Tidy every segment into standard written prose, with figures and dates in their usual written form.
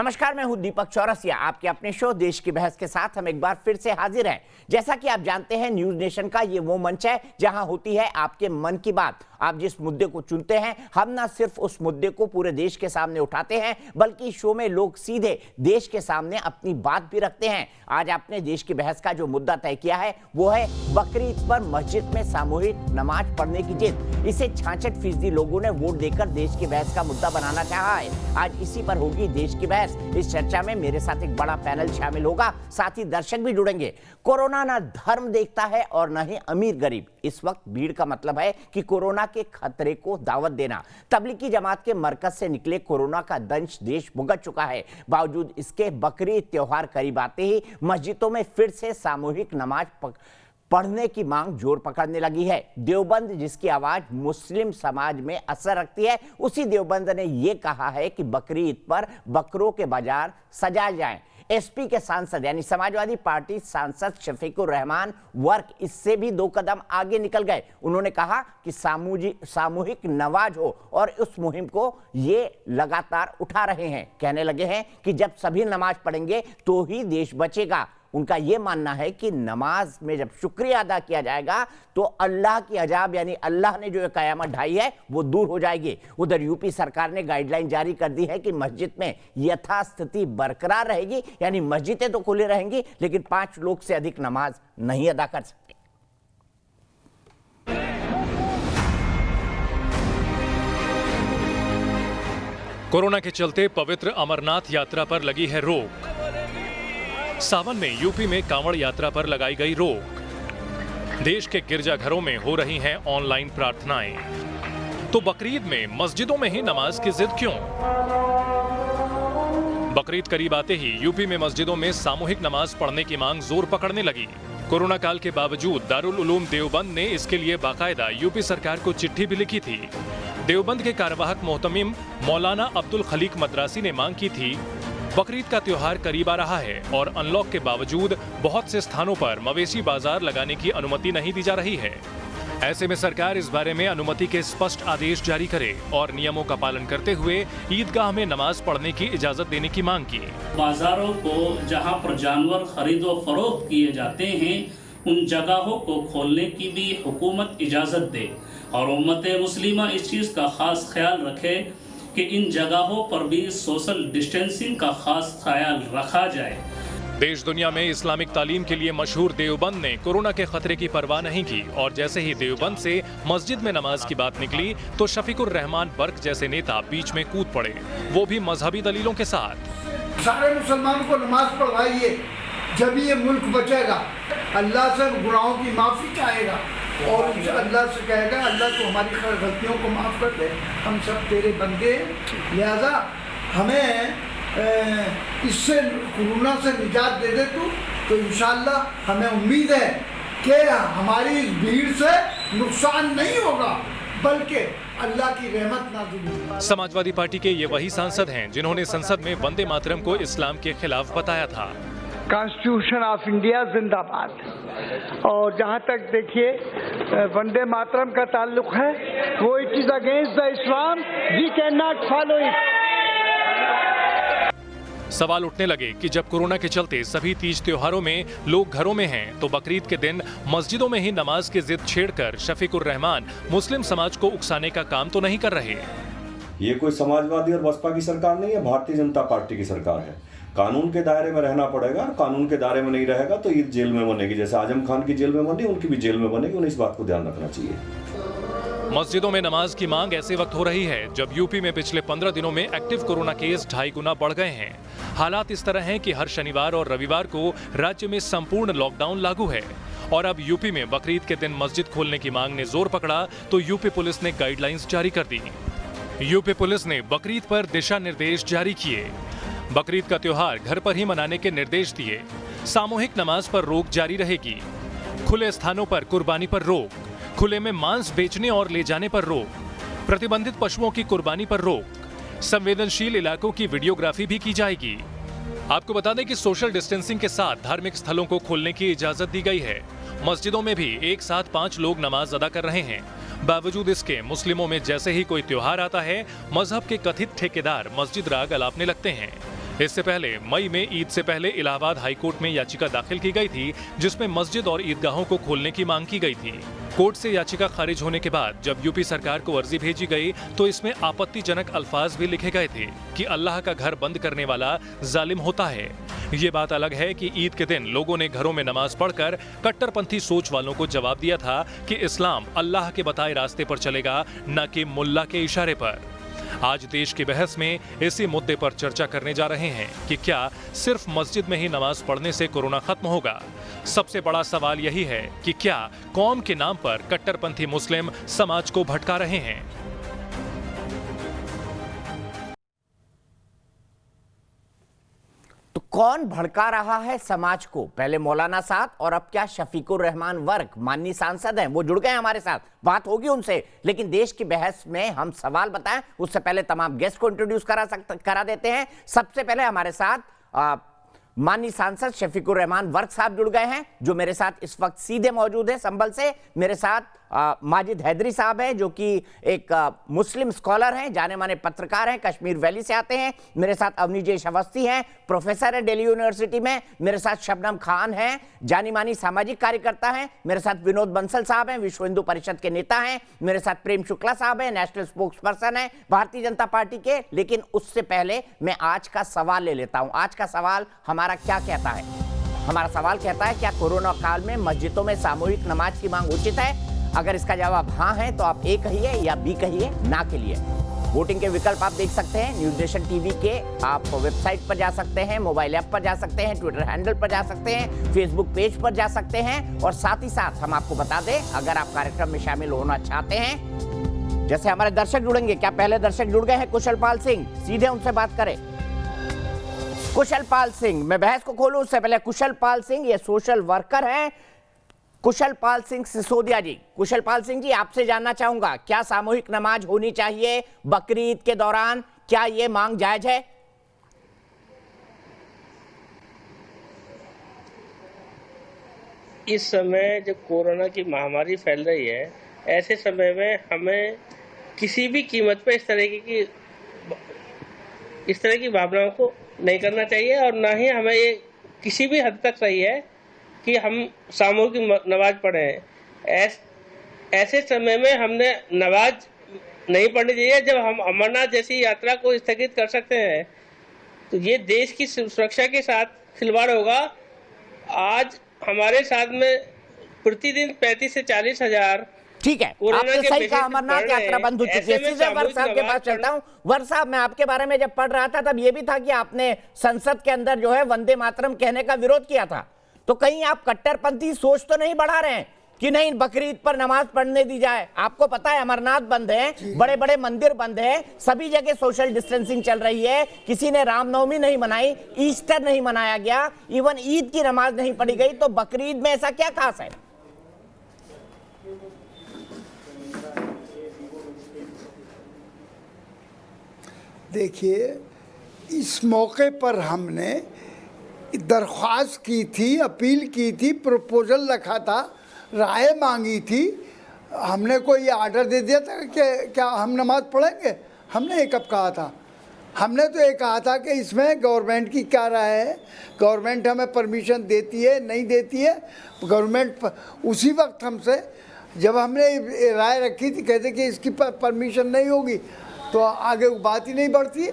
नमस्कार, मैं हूं दीपक चौरसिया। आपके अपने शो देश की बहस के साथ हम एक बार फिर से हाजिर हैं। जैसा कि आप जानते हैं, न्यूज नेशन का ये वो मंच है जहां होती है आपके मन की बात। आप जिस मुद्दे को चुनते हैं, हम ना सिर्फ उस मुद्दे को पूरे देश के सामने उठाते हैं, बल्कि शो में लोग सीधे देश के सामने अपनी बात भी रखते हैं। आज आपने देश की बहस का जो मुद्दा तय किया है वो है बकरीद पर मस्जिद में सामूहिक नमाज पढ़ने की जिद। इसे 66% लोगों ने वोट देकर देश की बहस का मुद्दा बनाना चाहा है। आज इसी पर होगी देश की बहस। इस चर्चा में मेरे साथ एक बड़ा पैनल शामिल होगा, साथ ही दर्शक भी जुड़ेंगे। कोरोना ना धर्म देखता है और न ही अमीर गरीब। इस वक्त भीड़ का मतलब है कि कोरोना के खतरे को दावत देना। तबलीगी जमात के मरकज से निकले कोरोना का दंश देश भुगत चुका है। बावजूद इसके बकरीद त्योहार करीब आते ही मस्जिदों में फिर से सामूहिक नमाज पढ़ने की मांग जोर पकड़ने लगी है। देवबंद, जिसकी आवाज मुस्लिम समाज में असर रखती है, उसी देवबंद ने यह कहा है कि बकरीद पर बकरों के बाजार सजाए जाएं। एसपी के सांसद यानी समाजवादी पार्टी सांसद शफीकुर रहमान वर्क इससे भी 2 कदम आगे निकल गए। उन्होंने कहा कि सामूहिक नमाज हो और उस मुहिम को ये लगातार उठा रहे हैं। कहने लगे हैं कि जब सभी नमाज पढ़ेंगे तो ही देश बचेगा। उनका यह मानना है कि नमाज में जब शुक्रिया अदा किया जाएगा तो अल्लाह की अजाब यानी अल्लाह ने जो कयामत ढाई है वो दूर हो जाएगी। उधर यूपी सरकार ने गाइडलाइन जारी कर दी है कि मस्जिद में यथास्थिति बरकरार रहेगी, यानी मस्जिदें तो खुली रहेंगी लेकिन 5 लोग से अधिक नमाज नहीं अदा कर सकते। कोरोना के चलते पवित्र अमरनाथ यात्रा पर लगी है रोक। सावन में यूपी में कांवड़ यात्रा पर लगाई गई रोक। देश के गिरजाघरों में हो रही हैं ऑनलाइन प्रार्थनाएं। तो बकरीद में मस्जिदों में ही नमाज की जिद क्यों? बकरीद करीब आते ही यूपी में मस्जिदों में सामूहिक नमाज पढ़ने की मांग जोर पकड़ने लगी। कोरोना काल के बावजूद दारुल उलूम देवबंद ने इसके लिए बाकायदा यूपी सरकार को चिट्ठी भी लिखी थी। देवबंद के कार्यवाहक मोहतमिम मौलाना अब्दुल खलीक मद्रासी ने मांग की थी, बकरीद का त्योहार करीब आ रहा है और अनलॉक के बावजूद बहुत से स्थानों पर मवेशी बाजार लगाने की अनुमति नहीं दी जा रही है। ऐसे में सरकार इस बारे में अनुमति के स्पष्ट आदेश जारी करे और नियमों का पालन करते हुए ईदगाह में नमाज पढ़ने की इजाजत देने की मांग की। बाजारों को जहां पर जानवर खरीदो फरोख्त किए जाते हैं उन जगहों को खोलने की भी हुकूमत इजाजत दे और उम्मत मुस्लिमा इस चीज का खास ख्याल रखे कि इन जगहों पर भी सोशल डिस्टेंसिंग का खास ख्याल रखा जाए। देश दुनिया में इस्लामिक तालीम के लिए मशहूर देवबंद ने कोरोना के खतरे की परवाह नहीं की और जैसे ही देवबंद से मस्जिद में नमाज की बात निकली तो शफीकुर रहमान बर्क जैसे नेता बीच में कूद पड़े, वो भी मजहबी दलीलों के साथ। सारे मुसलमानों को नमाज पढ़वाइए, जब ये मुल्क बचेगा। अल्लाह से गुनाहों की माफी चाहेगा और अल्लाह से कहेगा, अल्लाह तो हमारी गलतियों को माफ़ कर दे, हम सब तेरे बंदे, लिहाजा हमें इससे कोरोना से निजात दे दे तू। तो इंशाअल्लाह हमें उम्मीद है कि हमारी इस भीड़ से नुकसान नहीं होगा बल्कि अल्लाह की रहमत नाज़िल होगी। समाजवादी पार्टी के ये वही सांसद हैं जिन्होंने संसद में वंदे मातरम को इस्लाम के खिलाफ बताया था। कॉन्स्टिट्यूशन ऑफ इंडिया जिंदाबाद। और जहाँ तक देखिए वंदे मातरम का ताल्लुक है, वो it is against the Islam, we can not follow it. सवाल उठने लगे कि जब कोरोना के चलते सभी तीज त्योहारों में लोग घरों में हैं तो बकरीद के दिन मस्जिदों में ही नमाज की जिद छेड़कर शफीकुर रहमान मुस्लिम समाज को उकसाने का काम तो नहीं कर रहे। ये कोई समाजवादी और बसपा की सरकार नहीं है, भारतीय जनता पार्टी की सरकार है। कानून के दायरे में रहना पड़ेगा और कानून के दायरे में नहीं रहेगा तो ईद जेल में बनेगी। जैसे आजम खान की जेल में बनी, उनकी भी जेल में बनेगी। उन्हें इस बात को ध्यान रखना चाहिए। मस्जिदों में नमाज की मांग ऐसे वक्त हो रही है जब यूपी में पिछले 15 दिनों में एक्टिव कोरोना केस 2.5 गुना बढ़ गए हैं। हालात इस तरह हैं कि हर शनिवार और रविवार को राज्य में संपूर्ण लॉकडाउन लागू है और अब यूपी में बकरीद के दिन मस्जिद खोलने की मांग ने जोर पकड़ा तो यूपी पुलिस ने गाइडलाइंस जारी कर दी। यूपी पुलिस ने बकरीद पर दिशा निर्देश जारी किए। बकरीद का त्योहार घर पर ही मनाने के निर्देश दिए। सामूहिक नमाज पर रोक जारी रहेगी। खुले स्थानों पर कुर्बानी पर रोक, खुले में मांस बेचने और ले जाने पर रोक, प्रतिबंधित पशुओं की कुर्बानी पर रोक, संवेदनशील इलाकों की वीडियोग्राफी भी की जाएगी। आपको बता दें कि सोशल डिस्टेंसिंग के साथ धार्मिक स्थलों को खोलने की इजाजत दी गई है। मस्जिदों में भी एक साथ 5 लोग नमाज अदा कर रहे हैं। बावजूद इसके मुस्लिमों में जैसे ही कोई त्योहार आता है, मजहब के कथित ठेकेदार मस्जिद राग अलापने लगते हैं। इससे पहले मई में ईद से पहले इलाहाबाद हाईकोर्ट में याचिका दाखिल की गई थी, जिसमें मस्जिद और ईदगाहों को खोलने की मांग की गई थी। कोर्ट से याचिका खारिज होने के बाद जब यूपी सरकार को अर्जी भेजी गई तो इसमें आपत्तिजनक अल्फाज भी लिखे गए थे कि अल्लाह का घर बंद करने वाला जालिम होता है। ये बात अलग है कि ईद के दिन लोगों ने घरों में नमाज पढ़कर कट्टरपंथी सोच वालों को जवाब दिया था कि इस्लाम अल्लाह के बताए रास्ते पर चलेगा, न कि मुल्ला के इशारे पर। आज देश की बहस में इसी मुद्दे पर चर्चा करने जा रहे हैं कि क्या सिर्फ मस्जिद में ही नमाज पढ़ने से कोरोना खत्म होगा। सबसे बड़ा सवाल यही है कि क्या कौम के नाम पर कट्टरपंथी मुस्लिम समाज को भटका रहे हैं। तो कौन भड़का रहा है समाज को? पहले मौलाना साहब और अब क्या शफीकुर रहमान वर्क माननीय सांसद हैं, वो जुड़ गए हमारे साथ, बात होगी उनसे। लेकिन देश की बहस में हम सवाल बताएं उससे पहले तमाम गेस्ट को इंट्रोड्यूस करा देते हैं। सबसे पहले हमारे साथ माननीय सांसद शफीकुर रहमान वर्क साहब जुड़ गए हैं, जो मेरे साथ इस वक्त सीधे मौजूद है संभल से। मेरे साथ माजिद हैदरी साहब हैं, जो कि एक मुस्लिम स्कॉलर हैं, जाने माने पत्रकार हैं, कश्मीर वैली से आते हैं। मेरे साथ अवनीजेश अवस्थी हैं, प्रोफेसर है दिल्ली यूनिवर्सिटी में। मेरे साथ शबनम खान हैं, जानी मानी सामाजिक कार्यकर्ता हैं। मेरे साथ विनोद बंसल साहब हैं, विश्व हिंदू परिषद के नेता हैं। मेरे साथ प्रेम शुक्ला साहब हैं, नेशनल स्पोक्स पर्सन हैं भारतीय जनता पार्टी के। लेकिन उससे पहले मैं आज का सवाल ले लेता हूं। आज का सवाल हमारा क्या कहता है? हमारा सवाल कहता है, क्या कोरोना काल में मस्जिदों में सामूहिक नमाज की मांग उचित है? अगर इसका जवाब हाँ है तो आप ए कहिए या बी कहिए, ना के लिए। वोटिंग के विकल्प आप देख सकते हैं न्यूज नेशन टीवी के। आप वेबसाइट पर जा सकते हैं, मोबाइल ऐप पर जा सकते हैं, ट्विटर हैंडल पर जा सकते हैं, फेसबुक पेज पर जा सकते हैं। और साथ ही साथ हम आपको बता दें, अगर आप कार्यक्रम में शामिल होना चाहते हैं, जैसे हमारे दर्शक जुड़ेंगे, क्या पहले दर्शक जुड़ गए हैं? कुशल पाल सिंह, सीधे उनसे बात करें। कुशल पाल सिंह, मैं बहस को खोलूं उससे पहले, कुशल पाल सिंह ये सोशल वर्कर हैं, कुशल पाल सिंह सिसोदिया जी। कुशल पाल सिंह जी, आपसे जानना चाहूंगा, क्या सामूहिक नमाज होनी चाहिए बकरीद के दौरान? क्या ये मांग जायज है? इस समय जब कोरोना की महामारी फैल रही है, ऐसे समय में हमें किसी भी कीमत पर इस तरह की भावनाओं को नहीं करना चाहिए, और ना ही हमें ये किसी भी हद तक सही है कि हम सामूहिक नमाज पढ़ें। ऐसे समय में हमने नमाज नहीं पढ़नी चाहिए जब हम अमरनाथ जैसी यात्रा को स्थगित कर सकते हैं। तो ये देश की सुरक्षा के साथ खिलवाड़ होगा। आज हमारे साथ में प्रतिदिन 35 से 40 हजार, ठीक है, आपने सही कहा, अमरनाथ यात्रा बंद हो चुकी है। सीधे वर्क साहब के पास चलता हूं। वर्क साहब, मैं आपके बारे में जब पढ़ रहा था तब ये भी था कि आपने संसद के अंदर जो है वंदे मातरम कहने का विरोध किया था। तो कहीं आप कट्टरपंथी सोच तो नहीं बढ़ा रहे हैं कि नहीं बकरीद पर नमाज पढ़ने दी जाए? आपको पता है अमरनाथ बंद है, बड़े बड़े मंदिर बंद है, सभी जगह सोशल डिस्टेंसिंग चल रही है। किसी ने रामनवमी नहीं मनाई, ईस्टर नहीं मनाया गया, इवन ईद की नमाज नहीं पढ़ी गई। तो बकरीद में ऐसा क्या खास है? देखिए, इस मौके पर हमने दरख्वास्त की थी, अपील की थी, प्रपोजल रखा था, राय मांगी थी। हमने कोई आर्डर दे दिया था कि क्या हम नमाज पढ़ेंगे? हमने ये कब कहा था? हमने तो ये कहा था कि इसमें गवर्नमेंट की क्या राय है, गवर्नमेंट हमें परमिशन देती है नहीं देती है। गवर्नमेंट उसी वक्त हमसे, जब हमने राय रखी थी, कहते कि इसकी परमिशन नहीं होगी, तो आगे बात ही नहीं बढ़ती है।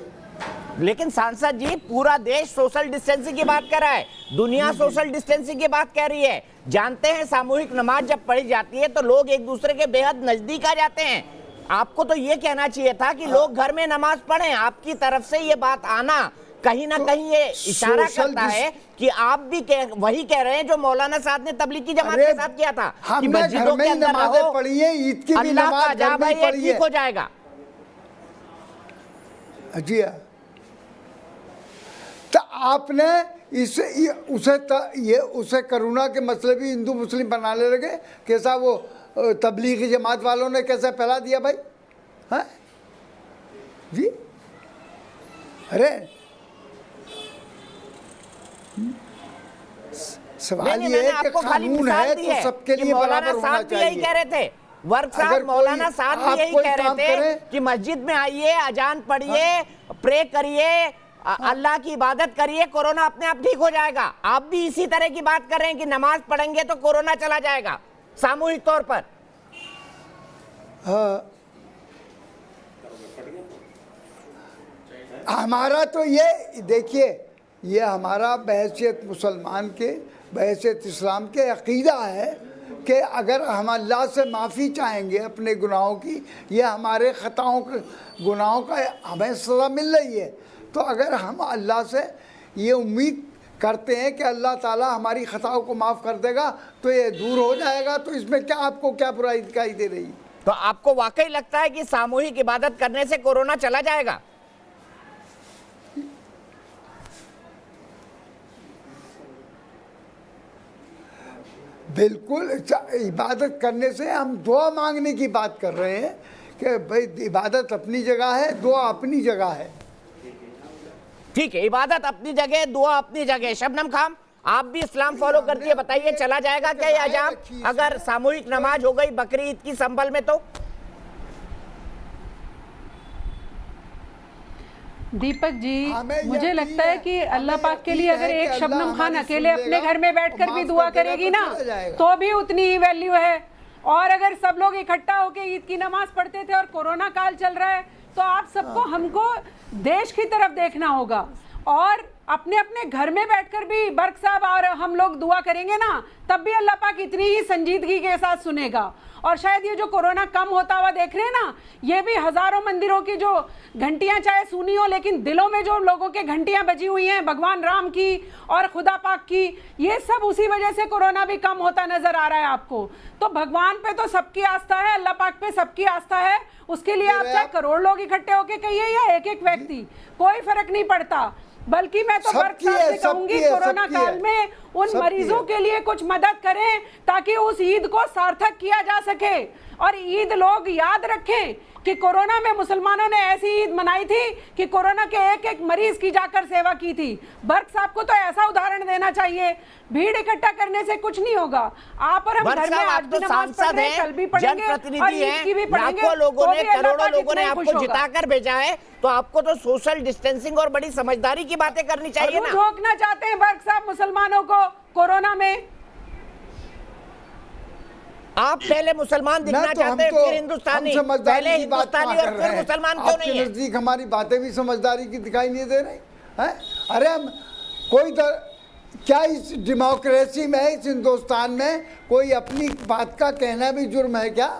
लेकिन सांसद जी, पूरा देश सोशल डिस्टेंसिंग की बात कर रहा है, दुनिया सोशल डिस्टेंसिंग की बात कह रही है। जानते हैं सामूहिक नमाज जब पढ़ी जाती है तो लोग एक दूसरे के बेहद नजदीक आ जाते हैं। आपको तो ये कहना चाहिए था कि लोग घर में नमाज पढ़ें। आपकी तरफ से ये बात आना कहीं ना कहीं ये इशारा करता है कि आप भी वही कह रहे हैं जो मौलाना साहब ने तबलीगी जमात के साथ किया था कि मस्जिदों के अंदर रहो, पढ़ी है, ईद की भी अल्लाह नमाज का जा भाई ये ठीक हो जाएगा। जी हाँ, तो आपने उसे करुणा के मसले भी हिंदू मुस्लिम बनाने लगे। कैसा वो तबलीगी जमात वालों ने कैसे फैला दिया भाई? हाँ जी, अरे सवाल ये है कि कानून है तो सबके लिए बराबर होना चाहिए। यही कह रहे थे वर्क साहब, मौलाना साहब भी यही कह रहे थे कि मस्जिद में आइए, अजान पढ़िए, प्रे करिए, अल्लाह की इबादत करिए, कोरोना अपने आप ठीक हो जाएगा। आप भी इसी तरह की बात कर रहे हैं कि नमाज पढ़ेंगे तो कोरोना चला जाएगा सामूहिक तौर पर। हमारा तो ये देखिए, ये हमारा बहैसियत मुसलमान के, बहैसियत इस्लाम के अक़ीदा है कि अगर हम अल्लाह से माफ़ी चाहेंगे अपने गुनाहों की, ये हमारे ख़ताओं के गुनाहों का हमें सज़ा मिल रही है, तो अगर हम अल्लाह से ये उम्मीद करते हैं कि अल्लाह ताला हमारी ख़ताओं को माफ़ कर देगा तो ये दूर हो जाएगा, तो इसमें क्या आपको क्या बुराई दिखाई दे रही? तो आपको वाकई लगता है कि सामूहिक इबादत करने से कोरोना चला जाएगा? बिल्कुल, इबादत करने से हम दुआ मांगने की बात कर रहे हैं कि भाई इबादत अपनी जगह है, दुआ अपनी जगह है। ठीक है, इबादत अपनी जगह, दुआ अपनी जगह। शबनम खान, आप भी इस्लाम फॉलो करती है, बताइए चला जाएगा क्या ये अजाब अगर सामूहिक नमाज हो गई बकरी ईद की संभल में? तो दीपक जी, मुझे लगता है कि अल्लाह पाक के लिए अगर एक शबनम खान अकेले अपने घर में बैठकर भी दुआ करेगी ना तो भी उतनी ही वैल्यू है। और अगर सब लोग इकट्ठा होकर ईद की नमाज पढ़ते थे और कोरोना काल चल रहा है तो आप सबको, हमको देश की तरफ देखना होगा और अपने अपने घर में बैठकर भी बर्क साहब और हम लोग दुआ करेंगे ना, तब भी अल्लाह पाक इतनी ही संजीदगी के साथ सुनेगा। और शायद ये जो कोरोना कम होता हुआ देख रहे हैं ना, ये भी हजारों मंदिरों की जो घंटियां चाहे सुनी हो, लेकिन दिलों में जो लोगों के घंटियां बजी हुई हैं भगवान राम की और खुदा पाक की, ये सब उसी वजह से कोरोना भी कम होता नजर आ रहा है आपको। तो भगवान पे तो सबकी आस्था है, अल्लाह पाक पे सबकी आस्था है, उसके लिए आप चाहे करोड़ लोग इकट्ठे होके कहिए या एक एक व्यक्ति, कोई फर्क नहीं पड़ता। बल्कि मैं तो बर्क साहब से कहूंगी कोरोना काल में उन मरीजों के लिए कुछ मदद करें ताकि उस ईद को सार्थक किया जा सके। और ईद लोग याद रखें कि कोरोना में मुसलमानों ने ऐसी ईद मनाई थी कि कोरोना के एक एक मरीज की जाकर सेवा की थी। बर्क साहब को तो ऐसा उदाहरण देना चाहिए। भीड़ इकट्ठा करने से कुछ नहीं होगा। आप और हम घर में आज भी नमाज पढ़ रहे हैं, कल भी पढ़ेंगे और ईद की भी पढ़ेंगे। लाखों लोगों ने, करोड़ों लोगों ने आपको जिताकर भेजा है, तो आपको तो सोशल डिस्टेंसिंग और बड़ी समझदारी की बातें करनी चाहिए ना। रोकना चाहते हैं बर्क साहब मुसलमानों को कोरोना में। आप पहले मुसलमान दिखना चाहते हैं, फिर हिंदुस्तानी, पहले हिंदुस्तानी और फिर मुसलमान क्यों नहीं है? नजदीक हमारी बातें भी समझदारी की दिखाई नहीं दे रही हैं? अरे हम कोई क्या इस डेमोक्रेसी में, इस हिंदुस्तान में कोई अपनी बात का कहना भी जुर्म है क्या?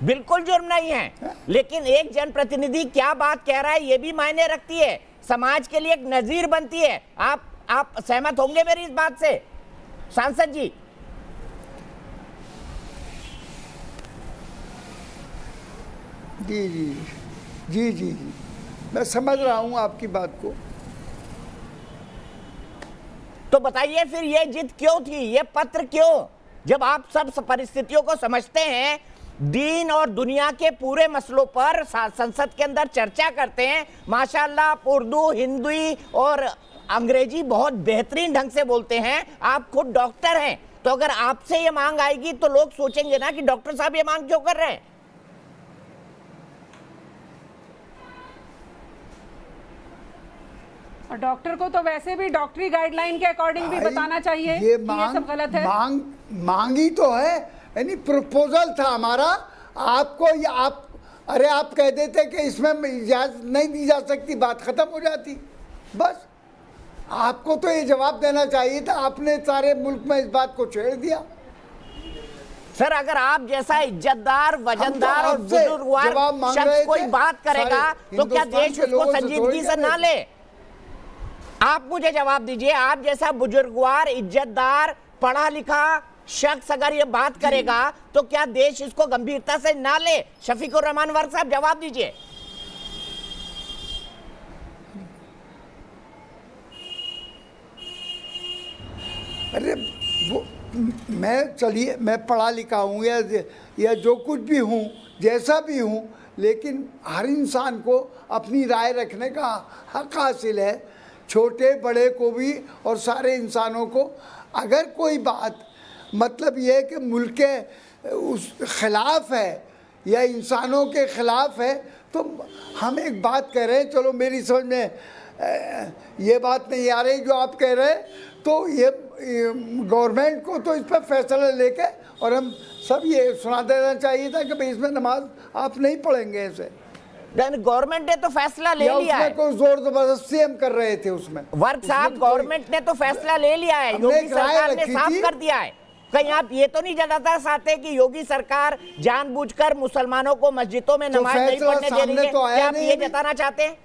बिल्कुल जुर्म नहीं है, लेकिन एक जनप्रतिनिधि क्या बात कह रहा है ये भी मायने रखती है, समाज के लिए एक नजीर बनती है। आप सहमत होंगे मेरी इस बात से सांसद जी? जी जी जी जी जी, मैं समझ रहा हूँ आपकी बात को। तो बताइए फिर ये जिद क्यों थी, ये पत्र क्यों? जब आप सब परिस्थितियों को समझते हैं, दीन और दुनिया के पूरे मसलों पर संसद के अंदर चर्चा करते हैं, माशाल्लाह आप उर्दू, हिंदी और अंग्रेजी बहुत बेहतरीन ढंग से बोलते हैं, आप खुद डॉक्टर हैं, तो अगर आपसे ये मांग आएगी तो लोग सोचेंगे ना कि डॉक्टर साहब ये मांग क्यों कर रहे हैं? और डॉक्टर को तो वैसे भी डॉक्टरी गाइडलाइन के अकॉर्डिंग भी बताना चाहिए ये सब गलत है। मांगी तो है, यानी प्रपोजल था हमारा आपको। आप कह देते कि इसमें इजाजत नहीं दी जा सकती, बात खत्म हो जाती। बस आपको तो ये जवाब देना चाहिए था, आपने सारे मुल्क में इस बात को छेड़ दिया। सर अगर आप जैसा इज्जतदार, वजनदार और बुजुर्गवार शख्स कोई बात करेगा तो क्या देश उसको संजीदगी से ना ले? आप मुझे जवाब दीजिए, आप जैसा बुजुर्गवार, इज्जतदार, पढ़ा लिखा शख्स अगर ये बात करेगा तो क्या देश इसको गंभीरता से ना ले? शफीकुर रहमान वर्क साहब जवाब दीजिए। अरे वो मैं पढ़ा लिखा हूँ या जो कुछ भी हूँ, जैसा भी हूँ, लेकिन हर इंसान को अपनी राय रखने का हक हासिल है, छोटे बड़े को भी और सारे इंसानों को। अगर कोई बात मतलब ये है कि मुल्क के उस खिलाफ है या इंसानों के खिलाफ है, तो हम एक बात कह रहे हैं, चलो मेरी समझ में ये बात नहीं आ रही जो आप कह रहे हैं, तो ये गवर्नमेंट को तो इस पर फैसला लेके और हम सब ये सुना देना चाहिए था कि भाई इसमें नमाज आप नहीं पढ़ेंगे ऐसे। गवर्नमेंट ने तो फैसला ले लिया है, कोई जोर जबरदस्ती हम कर रहे थे उसमें। वर्क साहब गवर्नमेंट ने तो फैसला ले लिया है, योगी सरकार ने साफ कर दिया है। कहीं आप ये तो नहीं जताना चाहते कि योगी सरकार जानबूझकर मुसलमानों को मस्जिदों में नमाज नहीं पढ़ने दे रही है? क्या आप ये जताना चाहते हैं?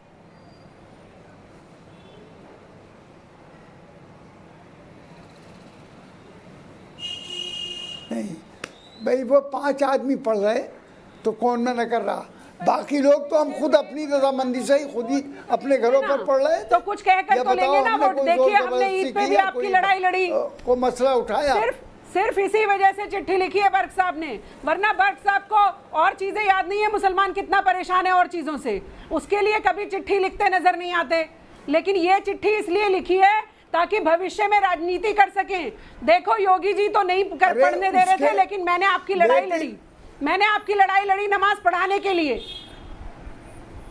नहीं भाई, वो 5 आदमी पढ़ रहे तो कौन मना कर रहा, बाकी लोग तो हम खुद अपनी रजामंदी से ही खुद ही अपने घरों पर पढ़ रहे। तो कुछ कहकर तो लेंगे ना वोट। देखिए हमने ईद पे भी आपकी लड़ाई लड़ी, को मसला उठाया, सिर्फ इसी वजह से चिट्ठी लिखी है बर्क साहब ने, वरना बर्क साहब को और चीजें याद नहीं है, मुसलमान कितना परेशान है और चीजों से, उसके लिए कभी चिट्ठी लिखते नजर नहीं आते। लेकिन ये चिट्ठी इसलिए लिखी है ताकि भविष्य में राजनीति कर सकें। देखो योगी जी तो नहीं पढ़ने दे रहे थे, लेकिन मैंने आपकी लड़ाई लड़ी, मैंने आपकी लड़ाई लड़ी नमाज पढ़ाने के लिए।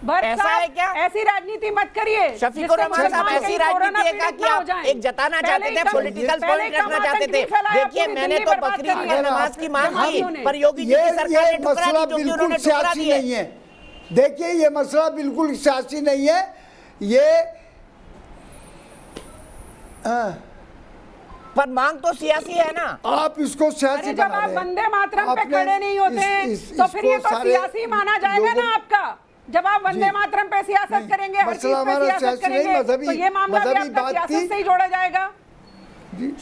ऐसा है क्या? ऐसी राजनीति मत करिए। शफीकुर रहमान साहब, ऐसी राजनीति है कि आप एक जताना चाहते थे, पॉलिटिकल पॉइंट रखना चाहते थे। देखिए मैंने तो बकरीद की नमाज की मांग की, पर योगी जी की सरकार ने ठुकरा दी, जो कि उन्होंने ठुकरा दी है। देखिए ये मसला बिल्कुल सियासी नहीं है, ये पर मांग तो सियासी है ना। आप इसको सियासी जब आप वंदे मातरम पे खड़े नहीं होते हैं तो फिर ये तो सियासी माना जाएगा ना आपका। जब आप वंदे मातरम पे सियासत करेंगे, हर चीज पे सियासत करेंगे, तो ये मामला भी आपका सियासत से ही जोड़ा जाएगा।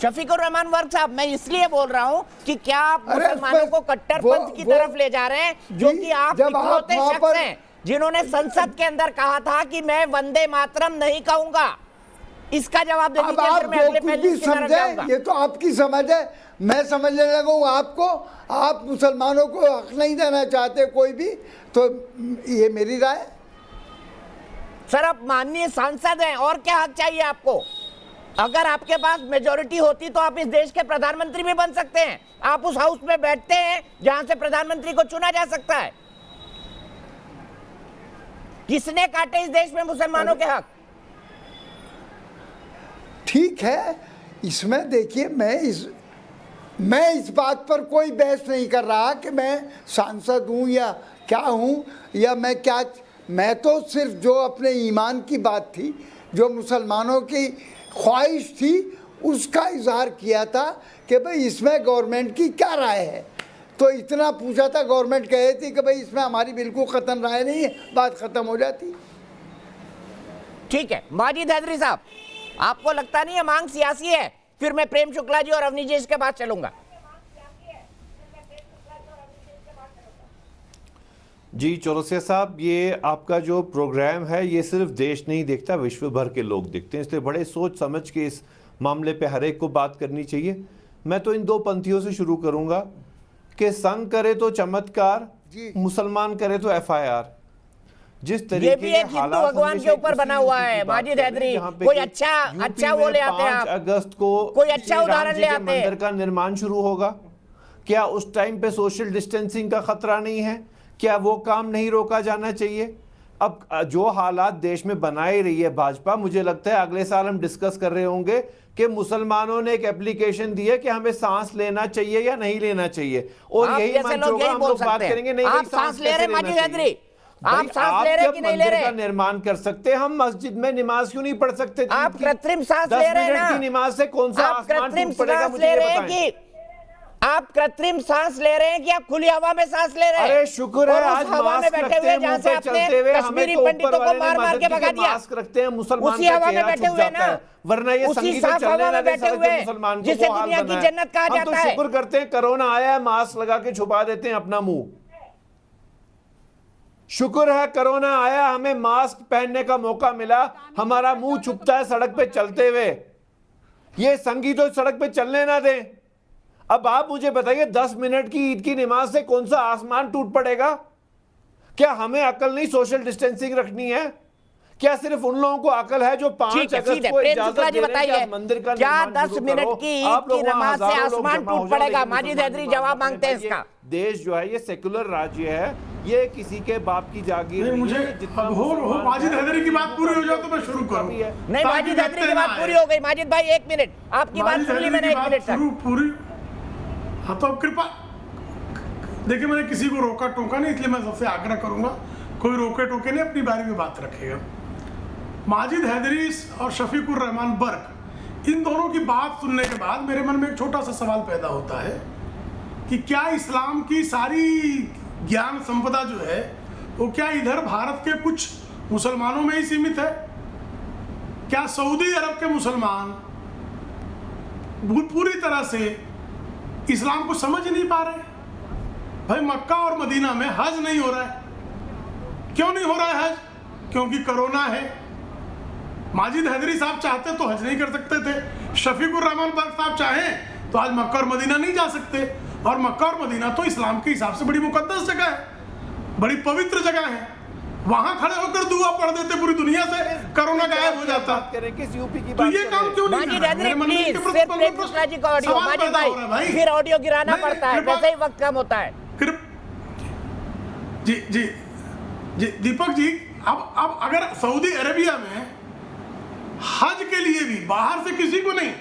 शफीकुर रहमान वर्क साहब, मैं इसलिए बोल रहा हूँ कि क्या आप मुसलमानों को कट्टरपंथ की तरफ ले जा रहे हैं, जो कि आप इकलौते शख्स हैं जिन्होंने संसद के अंदर कहा था कि मैं वंदे मातरम नहीं कहूंगा। इसका जवाब दे दीजिए, फिर मैं अगले पहलू की तरफ जाऊंगा। ये तो आपकी समझ है, मैं समझने लगा हूँ आपको, आप मुसलमानों को हक नहीं देना चाहते कोई भी, तो ये मेरी राय है। सर आप माननीय सांसद हैं, और क्या हक चाहिए आपको? अगर आपके पास मेजॉरिटी होती तो आप इस देश के प्रधानमंत्री भी बन सकते हैं। आप उस हाउस में बैठते हैं जहां से प्रधानमंत्री को चुना जा सकता है। किसने काटे इस देश में मुसलमानों के हक? ठीक है, इसमें देखिए मैं इस बात पर कोई बहस नहीं कर रहा कि मैं सांसद हूँ या क्या हूँ या मैं क्या, मैं तो सिर्फ जो अपने ईमान की बात थी, जो मुसलमानों की ख्वाहिश थी, उसका इजहार किया था कि भाई इसमें गवर्नमेंट की क्या राय है। तो इतना पूछा था, गवर्नमेंट कहे थी कि भाई इसमें हमारी बिल्कुल कतन राय नहीं है, बात खत्म हो जाती। ठीक है माजिद हैदरी साहब, आपको लगता नहीं है मांग सियासी है? फिर मैं प्रेम शुक्ला जी और अवनी जी इसके बाद चलूंगा। जी चौरसिया साहब, ये आपका जो प्रोग्राम है ये सिर्फ देश नहीं देखता, विश्व भर के लोग देखते हैं, इसलिए बड़े सोच समझ के इस मामले पे हर एक को बात करनी चाहिए। मैं तो इन दो पंथियों से शुरू करूंगा कि संघ करे तो चमत्कार, मुसलमान करे तो FIR। जिस तरीके ये भी एक हिंदू भगवान के ऊपर बना हुआ है माजिद हैदरी। कोई अच्छा वो ले आते हैं आप, 5 अगस्त को कोई अच्छा उदाहरण ले आते हैं। मंदिर का निर्माण शुरू होगा, क्या उस टाइम पे सोशल डिस्टेंसिंग का खतरा नहीं है? क्या वो काम नहीं रोका जाना चाहिए? अब जो हालात देश में बनाई रही है भाजपा, मुझे लगता है अगले साल हम डिस्कस कर रहे होंगे कि मुसलमानों ने एक एप्लीकेशन दी है कि हमें सांस लेना चाहिए या नहीं लेना चाहिए, और यही मंच होगा, हम लोग बात करेंगे नहीं आप सांस ले रहे माजिद हैदरी, आप सांस ले रहे कि नहीं ले रहे? निर्माण कर सकते, हम मस्जिद में नमाज क्यों नहीं पढ़ सकते? आप कृत्रिम सांस ले रहे हैं ना? की नमाज से कौन सा आसमान टूट पड़ेगा? मुझे ये बताएं। आप कृत्रिम सांस ले रहे हैं कि आप खुली हवा में सांस ले रहे हैं? अरे शुक्र है आज हवा में बैठे हुए जहां से आपने कश्मीरी पंडितों को मार मार के भगा दिया, मास्क रखते हैं, मुसलमान उसी हवा में बैठे हुए ना, वरना ये उसी साफ हवा में बैठे हुए जिसे दुनिया की जन्नत कहा जाता है। शुक्र करते हैं कोरोना आया है, मास्क लगा के छुपा देते हैं अपना मुंह। शुक्र है कोरोना आया, हमें मास्क पहनने का मौका मिला, हमारा मुंह छुपता है सड़क पे चलते हुए। ये संगी तो सड़क पे चलने ना दें। अब आप मुझे बताइए 10 मिनट की ईद की नमाज से कौन सा आसमान टूट पड़ेगा? क्या हमें अकल नहीं सोशल डिस्टेंसिंग रखनी है? क्या सिर्फ उन लोगों को अकल है जो 5 अगस्त को इजाजत दे रहे हैं कि मंदिर का क्या 10 मिनट की ईद की नमाज से आसमान टूट पड़ेगा? माजिद हैदरी जवाब मांगते हैं इसका। देश जो है ये सेकुलर राज्य है, ये किसी के बाप की जागीर नहीं, मुझे जितना अब हो माजिद हैदरी की बात पूरी हो जाए तो मैं शुरू करूं। नहीं, माजिद हैदरी की बात पूरी हो गई। माजिद भाई 1 मिनट, आपकी बात सुन ली मैंने 1 मिनट तक। पूरी। हाँ तो अब कृपा देखिए, मैंने किसी को रोका टोका नहीं, इसलिए मैं सबसे आग्रह करूंगा कोई रोके टोके नहीं, अपनी बारी में बात रखेगा। माजिद हैदरी और शफीकुर रहमान बर्क, इन दोनों की बात सुनने के बाद मेरे मन में एक छोटा सा सवाल पैदा होता है कि क्या इस्लाम की सारी ज्ञान संपदा जो है वो क्या इधर भारत के कुछ मुसलमानों में ही सीमित है? क्या सऊदी अरब के मुसलमान पूरी तरह से इस्लाम को समझ नहीं पा रहे? भाई मक्का और मदीना में हज नहीं हो रहा है। क्यों नहीं हो रहा है हज? क्योंकि कोरोना है। माजिद हैदरी साहब चाहते तो हज नहीं कर सकते थे, शफीकुर रहमान बर्क साहब चाहें तो आज मक्का और मदीना नहीं जा सकते। और मक्का और मदीना तो इस्लाम के हिसाब से बड़ी मुकद्दस जगह है, बड़ी पवित्र जगह है। वहां खड़े होकर दुआ पढ़ देते पूरी दुनिया से, कोरोना गायब हो जाता। किस यूपी की तो ये काम क्यों नहीं कर रहे? फिर ऑडियो गिराना पड़ता है, वैसे ही वक्त कम होता है। जी जी जी दीपक जी, अब अगर सऊदी अरेबिया में हज के लिए भी बाहर से किसी को नहीं,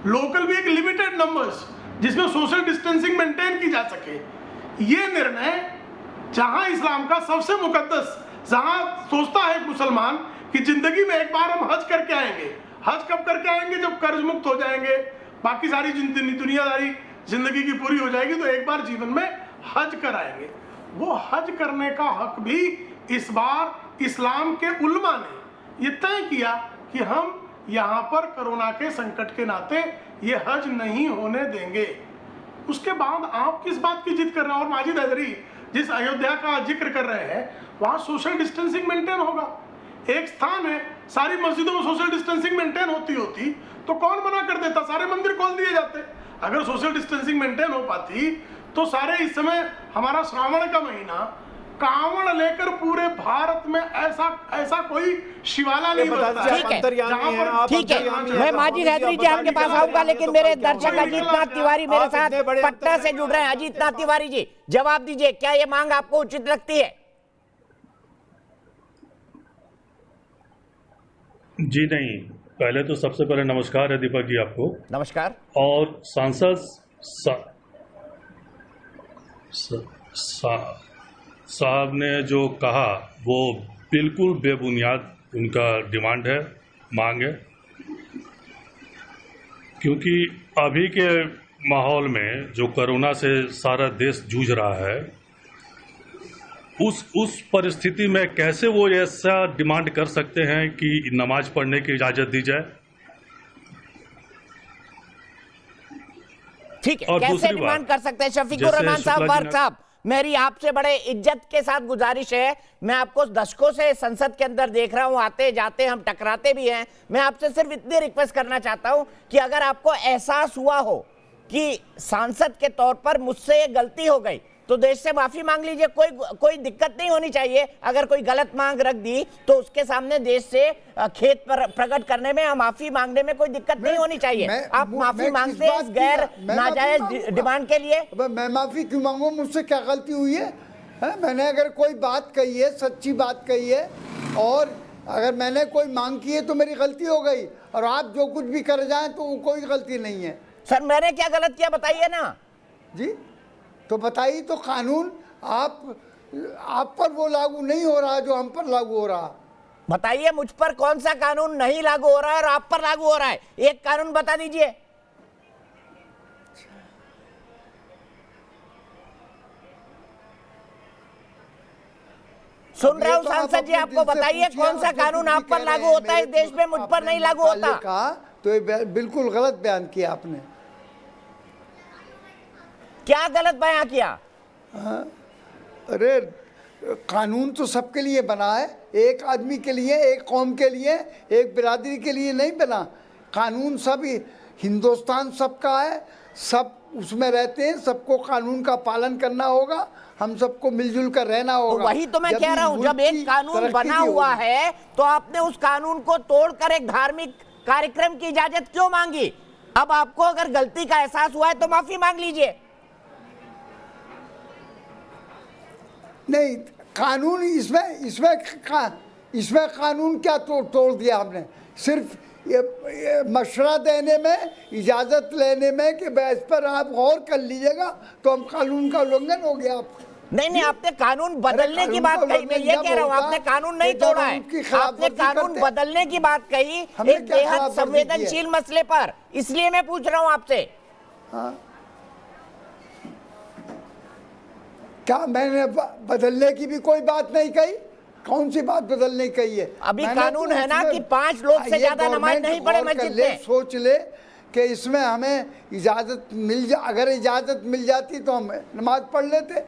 लोकल भी एक लिमिटेड नंबर्स जिसमें सोशल डिस्टेंसिंग मेंटेन की जा सके, ये निर्णय जहां इस्लाम का सबसे मुकद्दस, जहां सोचता है एक मुसलमान कि जिंदगी में एक बार हम हज करके आएंगे। हज कब करके आएंगे? जब कर्ज मुक्त हो जाएंगे, बाकी सारी दुनियादारी जिंदगी की पूरी हो जाएगी, तो एक बार जीवन में हज कराएंगे। वो हज करने का हक भी इस बार इस्लाम के उलमा ने ये तय किया कि हम यहाँ पर कोरोना के संकट के नाते ये हज नहीं होने देंगे। उसके बाद आप किस बात की जिद कर रहे हैं? और माजिद हैदरी जिस अयोध्या का जिक्र कर रहे हैं, वहाँ सोशल डिस्टेंसिंग मेंटेन होगा। एक स्थान है, सारी मस्जिदों में सोशल डिस्टेंसिंग मेंटेन होती तो कौन मना कर देता? सारे मंदिर खोल दिए जाते। अगर सोशल डिस्टेंसिंग मेंटेन हो पाती तो सारे, इस समय हमारा श्रावण का महीना, कांवड़ लेकर पूरे भारत में ऐसा कोई शिवाला नहीं बनता। ठीक है, मैं माजिद हैदरी जी आपके पास आऊंगा, लेकिन मेरे दर्शक अजीत नाथ तिवारी मेरे साथ पटना से जुड़ रहे हैं। अजीत नाथ तिवारी जी, जवाब दीजिए, क्या ये मांग आपको उचित लगती है? जी नहीं, पहले तो सबसे पहले नमस्कार है दीपक जी आपको। नमस्कार। और सांसद साहब ने जो कहा वो बिल्कुल बेबुनियाद उनका डिमांड है, मांग है। क्योंकि अभी के माहौल में जो कोरोना से सारा देश जूझ रहा है, उस परिस्थिति में कैसे वो ऐसा डिमांड कर सकते हैं कि नमाज पढ़ने की इजाजत दी जाए? ठीक है, कैसे डिमांड कर सकते हैं? शफीकुर रहमान साहब, बर्क साहब, मेरी आपसे बड़े इज्जत के साथ गुजारिश है, मैं आपको दशकों से संसद के अंदर देख रहा हूं, आते जाते हम टकराते भी हैं। मैं आपसे सिर्फ इतनी रिक्वेस्ट करना चाहता हूं कि अगर आपको एहसास हुआ हो कि सांसद के तौर पर मुझसे ये गलती हो गई, तो देश से माफी मांग लीजिए। कोई दिक्कत नहीं होनी चाहिए। अगर कोई गलत मांग रख दी तो उसके सामने देश से खेद प्रकट करने में या माफी मांगने में कोई दिक्कत नहीं होनी चाहिए। आप माफी मांगते हैं इस गैर नाजायज डिमांड के लिए। मैं माफी क्यों मांगू? मुझसे क्या गलती हुई है? मैंने अगर कोई बात कही है, सच्ची बात कही है, और अगर मैंने कोई मांग की है तो मेरी गलती हो गई, और आप जो कुछ भी कर जाएं तो वो कोई गलती नहीं है। सर, मैंने क्या गलत किया बताइए ना जी। तो बताइए, तो कानून आप पर वो लागू नहीं हो रहा जो हम पर लागू हो रहा। बताइए मुझ पर कौन सा कानून नहीं लागू हो रहा है और आप पर लागू हो रहा है? एक कानून बता दीजिए। सुन रहा हूं सांसद जी, आपको बताइए कौन सा कानून आप पर लागू होता है, देश में मुझ पर नहीं लागू होता। तो ये बिल्कुल गलत बयान किया आपने। क्या गलत बयान किया? अरे कानून तो सबके लिए बना है, एक आदमी के लिए, एक कौम के लिए, एक बिरादरी के लिए नहीं बना। कानून सब हिंदुस्तान सबका है, सब उसमें रहते हैं, सबको कानून का पालन करना होगा, हम सबको मिलजुल कर रहना होगा। तो वही तो मैं कह रहा हूँ, जब एक कानून बना हुआ है तो आपने उस कानून को तोड़कर एक धार्मिक कार्यक्रम की इजाजत क्यों मांगी? अब आपको अगर गलती का एहसास हुआ है तो माफी मांग लीजिए। नहीं, कानून इसमें कानून क्या तोड़ दिया हमने? सिर्फ ये मशवरा देने में, इजाज़त लेने में कि इस पर आप गौर कर लीजिएगा, तो हम कानून का उल्लंघन हो गया। नहीं, आपने कानून बदलने की बात कही, मैं ये कह रहा हूँ आपने कानून नहीं तोड़ा है, आपने कानून बदलने की बात कही एक बेहद संवेदनशील मसले पर, इसलिए मैं पूछ रहा हूँ आपसे। हाँ, क्या मैंने बदलने की भी कोई बात नहीं कही? कौन सी बात बदलने की कही है? अभी कानून है ना कि 5 लोग से ज्यादा नमाज नहीं पढ़े मस्जिद में। सोच ले कि इसमें हमें इजाजत अगर इजाजत मिल जाती तो हम नमाज पढ़ लेते,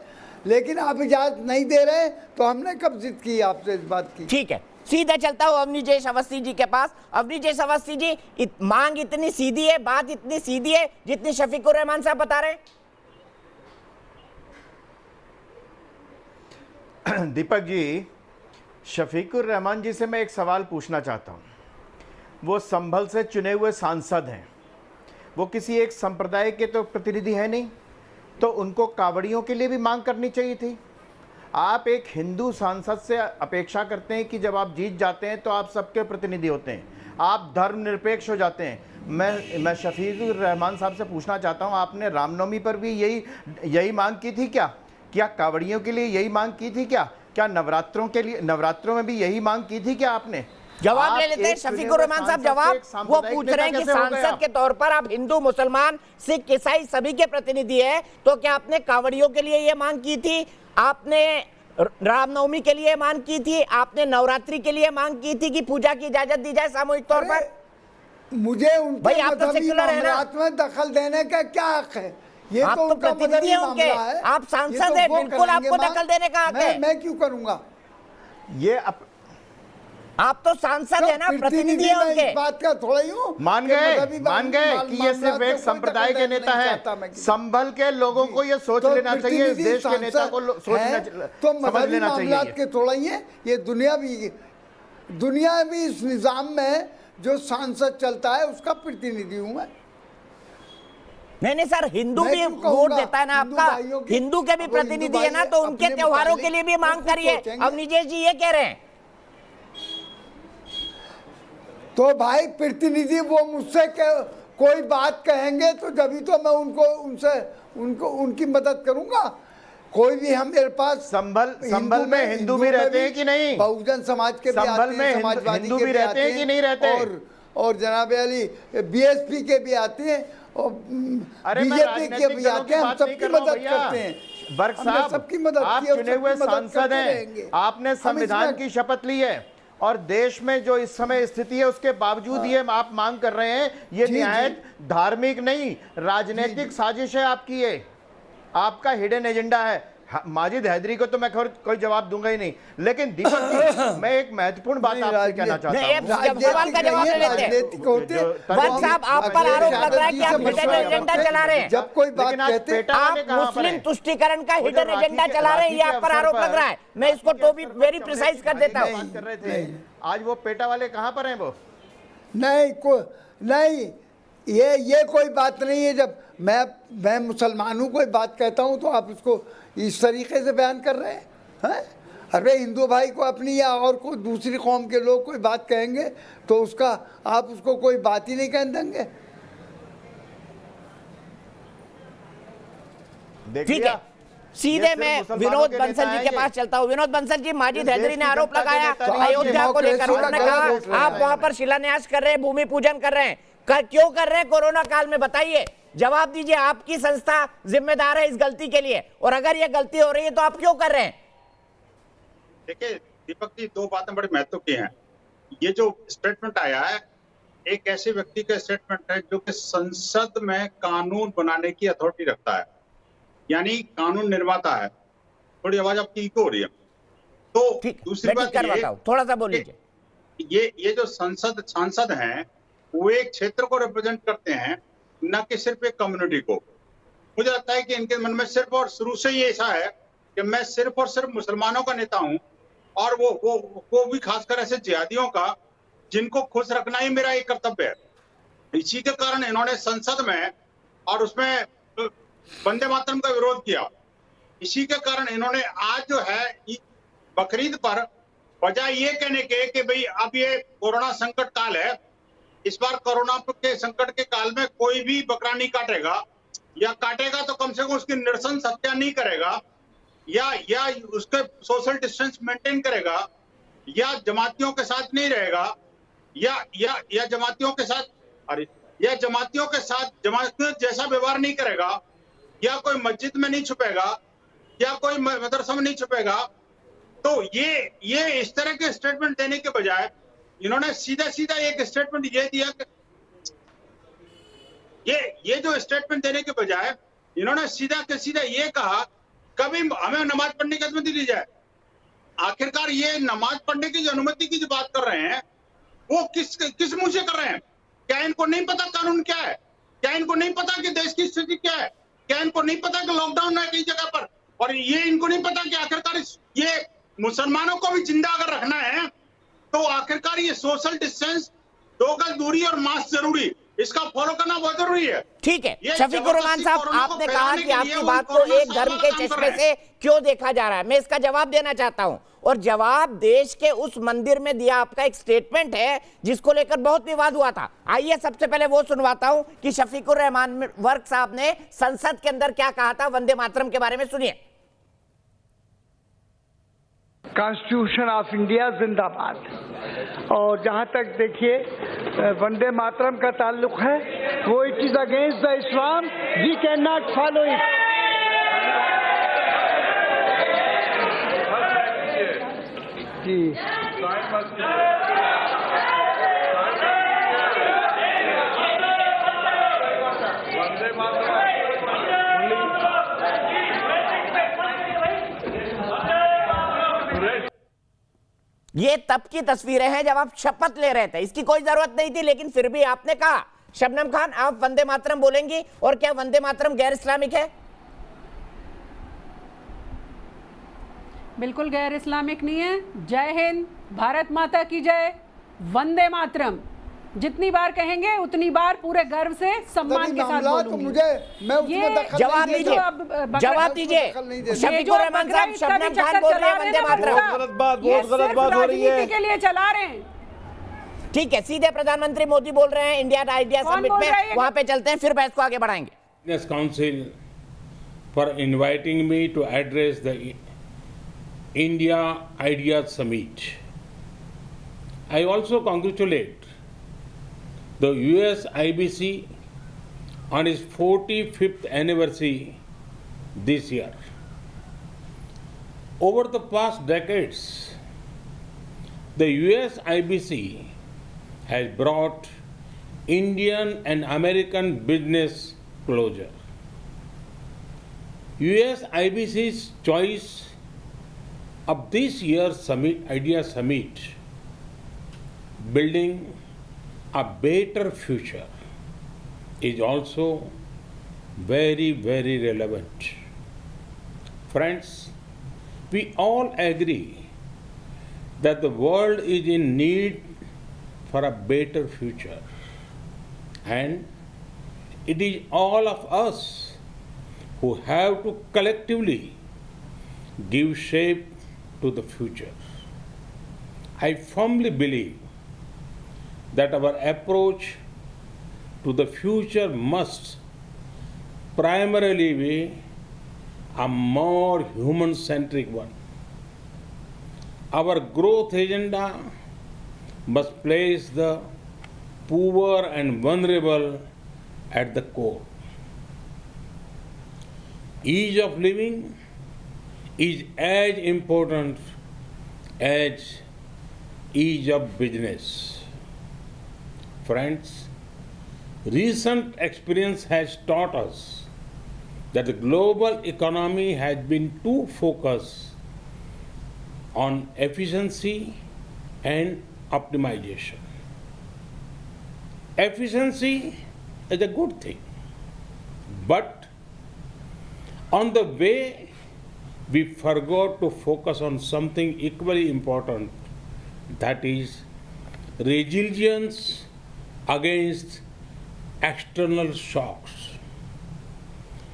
लेकिन आप इजाजत नहीं दे रहे, तो हमने कब जिद की आपसे इस बात की? ठीक है, सीधा चलता हूँ अवनीजेश अवस्थी जी के पास। अवनीजेश अवस्थी जी, मांग इतनी सीधी है, बात इतनी सीधी है जितनी शफीकुर रहमान साहब बता रहे हैं? दीपक जी, शफीकुर रहमान जी से मैं एक सवाल पूछना चाहता हूँ। वो संभल से चुने हुए सांसद हैं, वो किसी एक संप्रदाय के तो प्रतिनिधि है नहीं, तो उनको कावड़ियों के लिए भी मांग करनी चाहिए थी। आप एक हिंदू सांसद से अपेक्षा करते हैं कि जब आप जीत जाते हैं तो आप सबके प्रतिनिधि होते हैं, आप धर्मनिरपेक्ष हो जाते हैं। मैं शफीकुर रहमान साहब से पूछना चाहता हूँ, आपने रामनवमी पर भी यही मांग की थी क्या? क्या कावड़ियों के लिए यही मांग की थी क्या? क्या नवरात्रों में भी यही मांग की थी क्या आपने? जवाब ले लेते हैं शफीकुर रहमान साहब। जवाब वो पूछ रहे हैं कि सांसद के तौर पर आप हिंदू, मुसलमान, सिख, ईसाई सभी के प्रतिनिधि है, तो क्या आपने कावड़ियों के लिए ये मांग की थी? आपने रामनवमी के लिए मांग की थी? आपने नवरात्रि के लिए मांग की थी कि पूजा की इजाजत दी जाए सामूहिक तौर पर? मुझे उनके आप तो सेक्युलर है ना, में दखल देने का क्या हक है? ये आप तो प्रतिनिधि हैं उनके, आप सांसद हैं, बिल्कुल आपको दखल देने का हक है। मैं क्यों करूंगा? ये आप तो सांसद है ना, प्रतिनिधि हैं उनके। इस बात का थोड़ा ही हूं। मान गए कि ये सिर्फ एक संप्रदाय के नेता है। संभल के लोगों को ये सोच लेना चाहिए, इस देश के नेता को तो मजहबी मामलात के थोड़ा ही है। ये दुनिया भी इस निजाम में जो सांसद चलता है उसका प्रतिनिधि हूं मैं। नहीं सर, हिंदू भी वोट देता है ना आपका, हिंदू के भी प्रतिनिधि है ना, तो उनके त्योहारों के लिए भी मांग करिए। अवनीजेश जी ये कह रहे हैं। तो भाई प्रतिनिधि वो मुझसे कोई बात कहेंगे तो जब तो मैं उनकी मदद करूंगा। कोई भी हम मेरे पास संभल में हिंदू भी रहते हैं कि नहीं? बहुजन समाज के भी आते हैं, समाजवादी हिंदू भी रहते हैं कि नहीं रहते? और जनाब अली बीएसपी के भी आते हैं और बीजेपी के भी आते हैं। हम सबकी मदद करते हैं। बर्क साहब, सबकी मदद, आप चुने हुए सांसद हैं, आपने संविधान की शपथ ली है, और देश में जो इस समय स्थिति है उसके बावजूद ये आप मांग कर रहे हैं, ये निहायत धार्मिक नहीं, राजनीतिक साजिश है आपकी। ये आपका हिडन एजेंडा है। माजिद हैदरी को तो मैं कोई जवाब दूंगा ही नहीं, लेकिन दीपक जी, मैं एक महत्वपूर्ण बात आपसे कहना चाहता हूं। सवाल का जवाब ले लेते हैं। साहब, आप पर आरोप लग रहा है कि आप हिडन एजेंडा चला रहे हैं। जब कोई बात कहते हैं आप मुस्लिम तुष्टीकरण का हिडन एजेंडा चला रहे हैं, ये आप पर आरोप लग रहा है। मैं इसको तो भी वेरी प्रिसाइज कर देता हूँ। आज वो पेटा वाले कहाँ पर हैं? वो नहीं, ये कोई बात नहीं है। जब मैं मुसलमानों कोई बात कहता हूँ तो आप उसको इस तरीके से बयान कर रहे हैं? अरे हिंदू भाई को अपनी या और कोई दूसरी कौम के लोग कोई बात कहेंगे तो आप उसको कोई बात ही नहीं कहने देंगे। ठीक है, सीधे मैं विनोद बंसल जी के पास चलता हूँ। विनोद बंसल जी, माजिद हैदरी ने आरोप लगाया अयोध्या को लेकर, उन्होंने कहा आप वहां पर शिलान्यास कर रहे हैं, भूमि पूजन कर रहे हैं, क्यों कर रहे हैं कोरोना काल में? बताइए, जवाब दीजिए। आपकी संस्था जिम्मेदार है इस गलती के लिए, और अगर ये गलती हो रही है तो आप क्यों कर रहे हैं? देखिए दीपक जी, दो बातें बड़ी महत्व की हैं। ये जो स्टेटमेंट आया है, एक ऐसे व्यक्ति का स्टेटमेंट है जो कि संसद में कानून बनाने की अथॉरिटी रखता है, यानी कानून निर्माता है। थोड़ी आवाज आपकी इको हो रही है। तो दूसरी बात थोड़ा सा बोल लीजिए। ये जो सांसद हैं वो एक क्षेत्र को रिप्रेजेंट करते हैं, न कि सिर्फ एक कम्युनिटी को। मुझे लगता है कि इनके मन में सिर्फ और शुरू से ही ऐसा है कि मैं सिर्फ और सिर्फ मुसलमानों का नेता हूं, और वो भी खासकर ऐसे जिहादियों का जिनको खुश रखना ही मेरा एक कर्तव्य है। इसी के कारण इन्होंने संसद में और उसमें वंदे मातरम का विरोध किया। इसी के कारण इन्होंने आज जो है बकरीद पर बजाय ये कहने के कि भाई अब ये कोरोना संकट काल है, इस बार कोरोना के संकट के काल में कोई भी बकरा नहीं काटेगा, या काटेगा तो कम से कम उसकी नृशंस हत्या नहीं करेगा, या उसके सोशल डिस्टेंस मेंटेन करेगा, या जमातियों के साथ नहीं रहेगा, या जमातियों के साथ जमातियों जैसा व्यवहार नहीं करेगा, या कोई मस्जिद में नहीं छुपेगा, या कोई मदरसा में नहीं छुपेगा, तो ये इस तरह के स्टेटमेंट देने के बजाय इन्होंने सीधा एक स्टेटमेंट ये दिया कि ये जो स्टेटमेंट देने के बजाय इन्होंने सीधा ये कहा कभी हमें नमाज पढ़ने की अनुमति दी जाए। आखिरकार ये नमाज पढ़ने की जो अनुमति की जो बात कर रहे हैं वो किस मुंह से कर रहे हैं? क्या इनको नहीं पता कानून क्या है? क्या इनको नहीं पता कि देश की स्थिति क्या है? क्या इनको नहीं पता कि लॉकडाउन है कई जगह पर? और ये इनको नहीं पता कि आखिरकार ये मुसलमानों को भी जिंदा अगर रखना है तो आखिरकार ये सोशल डिस्टेंस, 2 गज दूरी और मास्क जरूरी, इसका फॉलो करना बहुत जरूरी है। ठीक है शफीकुर रहमान साहब, आपने कहा कि आपकी बात को एक धर्म के चश्मे से क्यों देखा जा रहा है, मैं इसका जवाब देना चाहता हूं। और जवाब देश के उस मंदिर में दिया आपका एक स्टेटमेंट है जिसको लेकर बहुत विवाद हुआ था। आइए सबसे पहले वो सुनवाता हूं कि शफीकुर रहमान वर्क साहब ने संसद के अंदर क्या कहा था वंदे मातरम के बारे में। सुनिए। कॉन्स्टिट्यूशन ऑफ इंडिया जिंदाबाद। और जहाँ तक देखिए वंदे मातरम का ताल्लुक है, वो it is against the Islam, we can not follow it. जी ये तब की तस्वीरें हैं जब आप शपथ ले रहे थे, इसकी कोई जरूरत नहीं थी, लेकिन फिर भी आपने कहा। शबनम खान, आप वंदे मातरम बोलेंगी, और क्या वंदे मातरम गैर इस्लामिक है? बिल्कुल गैर इस्लामिक नहीं है। जय हिंद, भारत माता की जय, वंदे मातरम जितनी बार कहेंगे उतनी बार पूरे गर्व से सम्मान के साथ बोलूंगी। जवाब दीजिए शफीकुर रहमान साहब, शबनम खान बोल रहे हैं वंदे मातरम। बहुत गलत बात हो रही है। के लिए चला रहे हैं। ठीक है, सीधे प्रधानमंत्री मोदी बोल रहे हैं इंडिया आइडिया समिट में, वहां पे चलते हैं, फिर बहस को आगे बढ़ाएंगे। Business council for inviting me to address the India idea summit. I also congratulate the US IBC on its 45th anniversary this year. Over the past decades, the US IBC has brought Indian and American business closer. US IBC's choice of this year's Idea Summit, building a better future, is also very, very relevant. Friends, we all agree that the world is in need for a better future, and it is all of us who have to collectively give shape to the future. I firmly believe that our approach to the future must primarily be a more human-centric one. Our growth agenda must place the poor and vulnerable at the core. Ease of living is as important as ease of business. Friends, recent experience has taught us that the global economy has been too focused on efficiency and optimization. Efficiency is a good thing, but on the way we forgot to focus on something equally important, that is resilience against external shocks.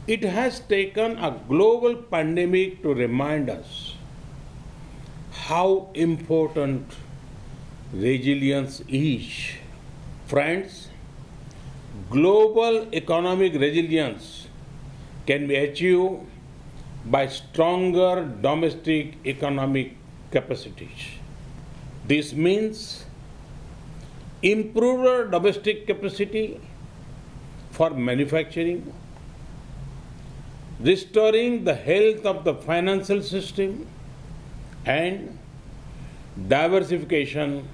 It has taken a global pandemic to remind us how important resilience is. Friends, global economic resilience can be achieved by stronger domestic economic capacities. This means improved domestic capacity for manufacturing, restoring the health of the financial system, and diversification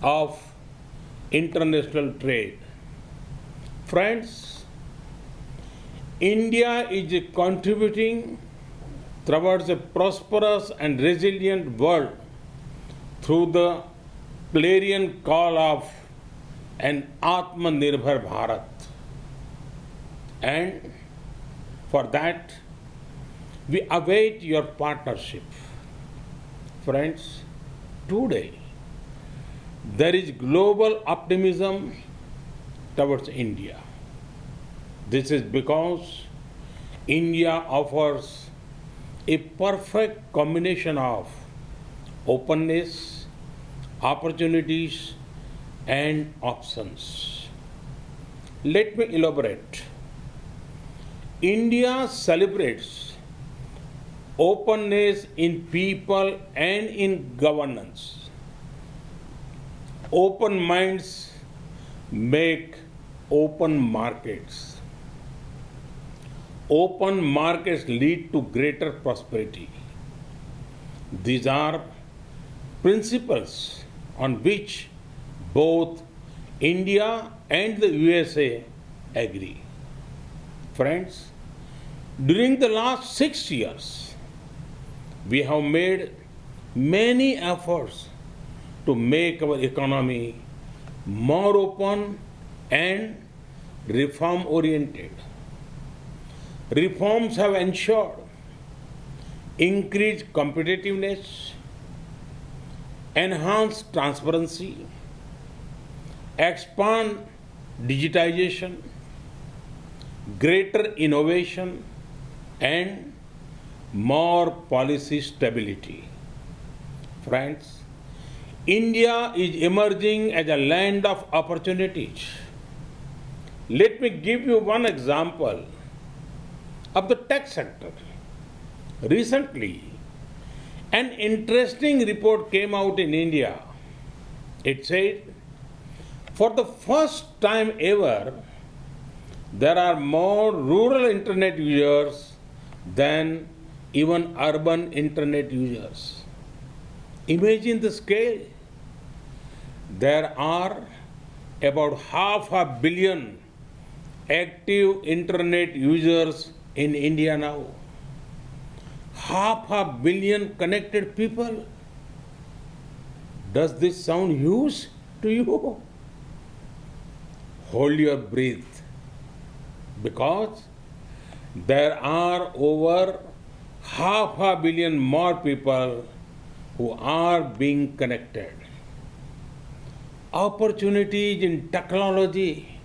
of international trade. Friends, India is contributing towards a prosperous and resilient world through the clarion call of an Atmanirbhar Bharat. And for that, we await your partnership. Friends, today there is global optimism towards India. This is because India offers a perfect combination of openness, opportunities, and options. Let me elaborate. India celebrates openness in people and in governance. Open minds make open markets. Open markets lead to greater prosperity. These are principles on which both India and the USA agree. Friends, during the last 6 years, we have made many efforts to make our economy more open and reform-oriented. Reforms have ensured increased competitiveness, enhanced transparency, expand digitization, greater innovation, and more policy stability. Friends, India is emerging as a land of opportunities. Let me give you one example of the tech sector. Recently, an interesting report came out in India. It said, for the first time ever, there are more rural internet users than even urban internet users. Imagine the scale. There are about 500 million active internet users in India now. 500 million connected people. Does this sound huge to you? Hold your breath, because there are over 500 million more people who are being connected. Opportunities in technology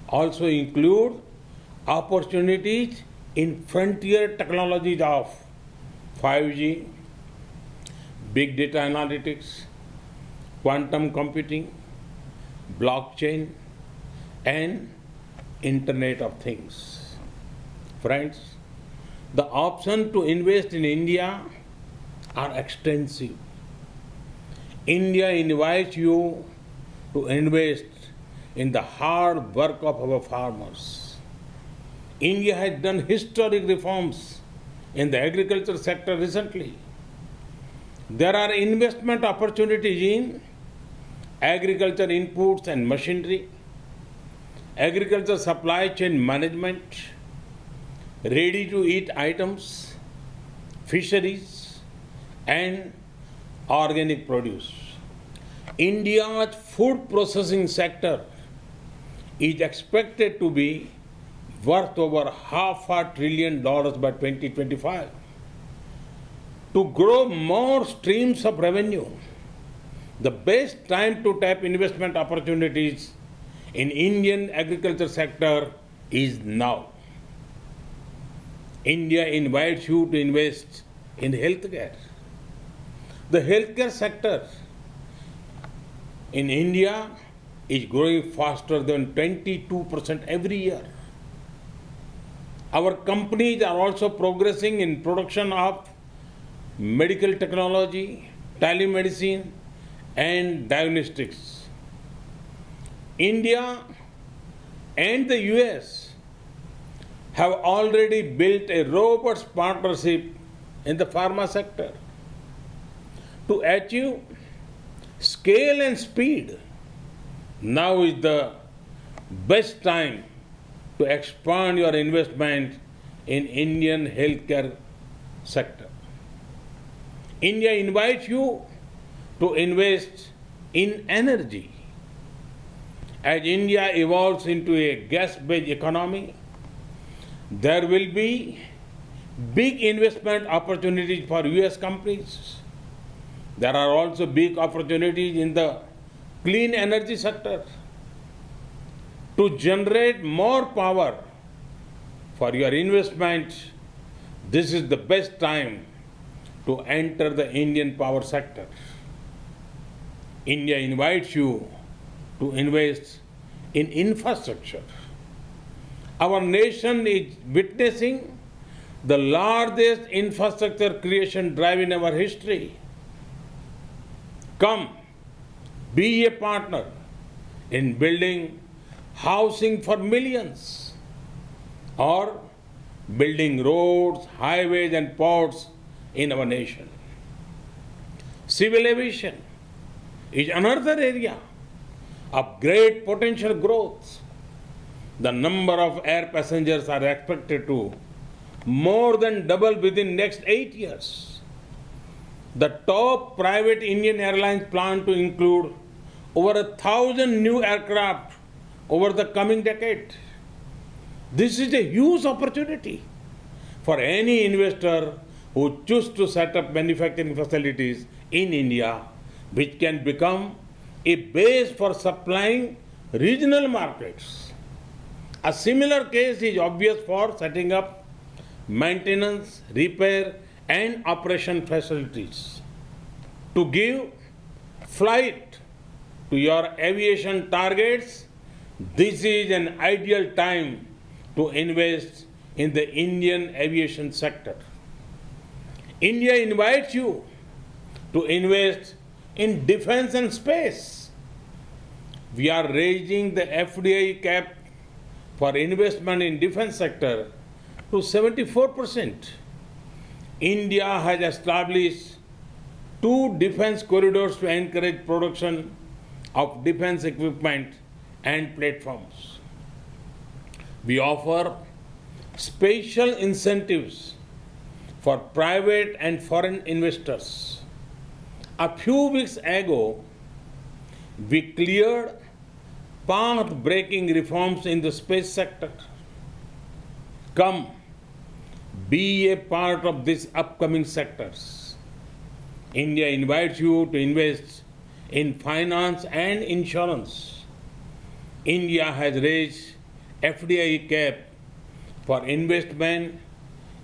also include opportunities in frontier technologies of 5G, big data analytics, quantum computing, blockchain, and Internet of Things. Friends, the options to invest in India are extensive. India invites you to invest in the hard work of our farmers. India has done historic reforms in the agriculture sector recently. There are investment opportunities in agriculture inputs and machinery, agriculture supply chain management, ready-to-eat items, fisheries, and organic produce. India's food processing sector is expected to be worth over $500 billion by 2025. To grow more streams of revenue, the best time to tap investment opportunities in Indian agriculture sector is now. India invites you to invest in healthcare. The healthcare sector in India is growing faster than 22% every year. Our companies are also progressing in production of medical technology, telemedicine, and diagnostics. India and the US have already built a robust partnership in the pharma sector. To achieve scale and speed, now is the best time to expand your investment in Indian healthcare sector. India invites you to invest in energy. As India evolves into a gas-based economy, there will be big investment opportunities for US companies. There are also big opportunities in the clean energy sector. To generate more power for your investment, this is the best time to enter the Indian power sector. India invites you to invest in infrastructure. Our nation is witnessing the largest infrastructure creation drive in our history. Come, be a partner in building housing for millions, or building roads, highways, and ports in our nation. Civil aviation is another area of great potential growth. The number of air passengers are expected to more than double within next 8 years. The top private Indian airlines plan to include over 1,000 new aircraft over the coming decade. This is a huge opportunity for any investor who chooses to set up manufacturing facilities in India, which can become a base for supplying regional markets. A similar case is obvious for setting up maintenance, repair, and operation facilities. To give flight to your aviation targets, this is an ideal time to invest in the Indian aviation sector. India invites you to invest in defense and space. We are raising the FDI cap for investment in defense sector to 74%. India has established 2 defense corridors to encourage production of defense equipment and platforms. We offer special incentives for private and foreign investors. A few weeks ago, we cleared path-breaking reforms in the space sector. Come, be a part of these upcoming sectors. India invites you to invest in finance and insurance. India has raised FDI cap for investment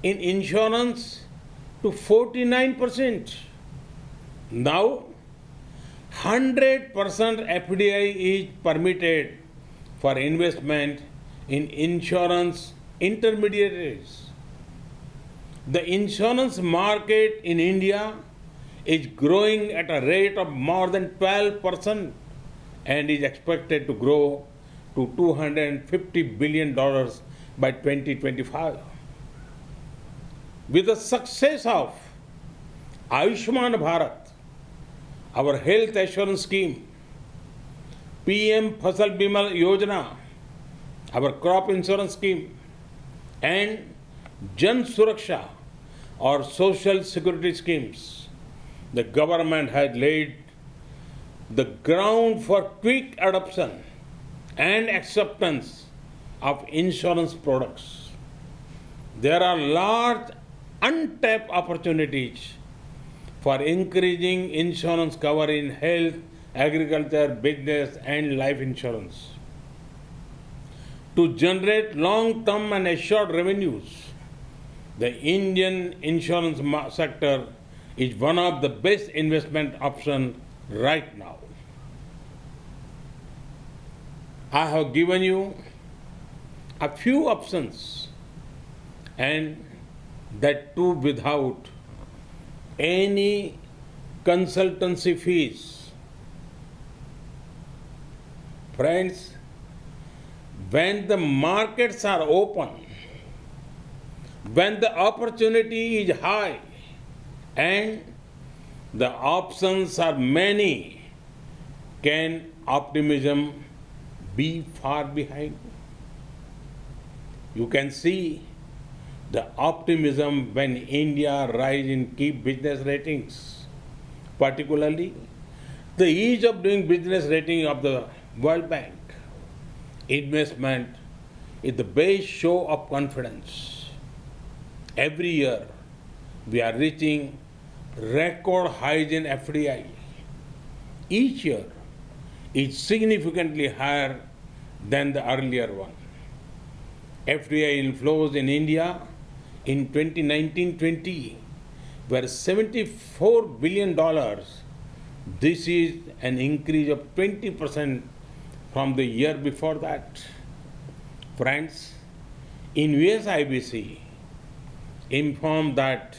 in insurance to 49%. Now, 100% FDI is permitted for investment in insurance intermediaries. The insurance market in India is growing at a rate of more than 12% and is expected to grow to $250 billion by 2025. With the success of Ayushman Bharat, our health assurance scheme, PM Fasal Bima Yojana, our crop insurance scheme, and Jan Suraksha, or social security schemes, the government has laid the ground for quick adoption and acceptance of insurance products. There are large untapped opportunities for increasing insurance cover in health, agriculture, business, and life insurance. To generate long-term and assured revenues, the Indian insurance sector is one of the best investment option right now. I have given you a few options, and that too without any consultancy fees. Friends, when the markets are open, when the opportunity is high and the options are many, can optimism be far behind? You can see the optimism when India rise in key business ratings, particularly the ease of doing business rating of the World Bank. Investment is the best show of confidence. Every year we are reaching record highs in FDI. Each year is significantly higher than the earlier one. FDI inflows in India in 2019-20 were $74 billion. This is an increase of 20% from the year before that. Friends, in US IBC informed that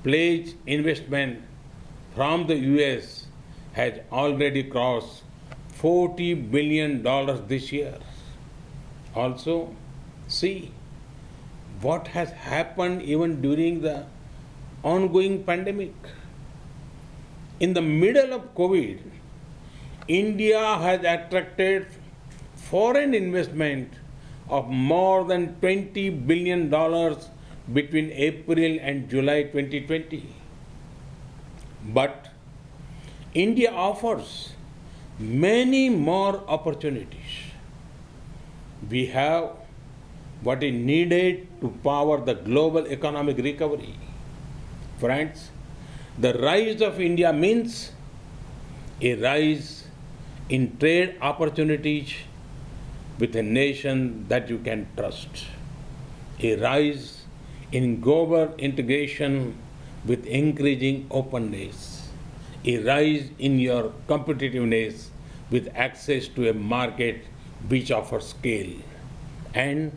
pledged investment from the US has already crossed $40 billion this year. Also, see what has happened even during the ongoing pandemic. In the middle of COVID, India has attracted foreign investment of more than $20 billion between April and July 2020. But India offers many more opportunities. We have what is needed to power the global economic recovery. Friends, the rise of India means a rise in trade opportunities with a nation that you can trust, a rise in global integration with increasing openness, a rise in your competitiveness with access to a market which offers scale, and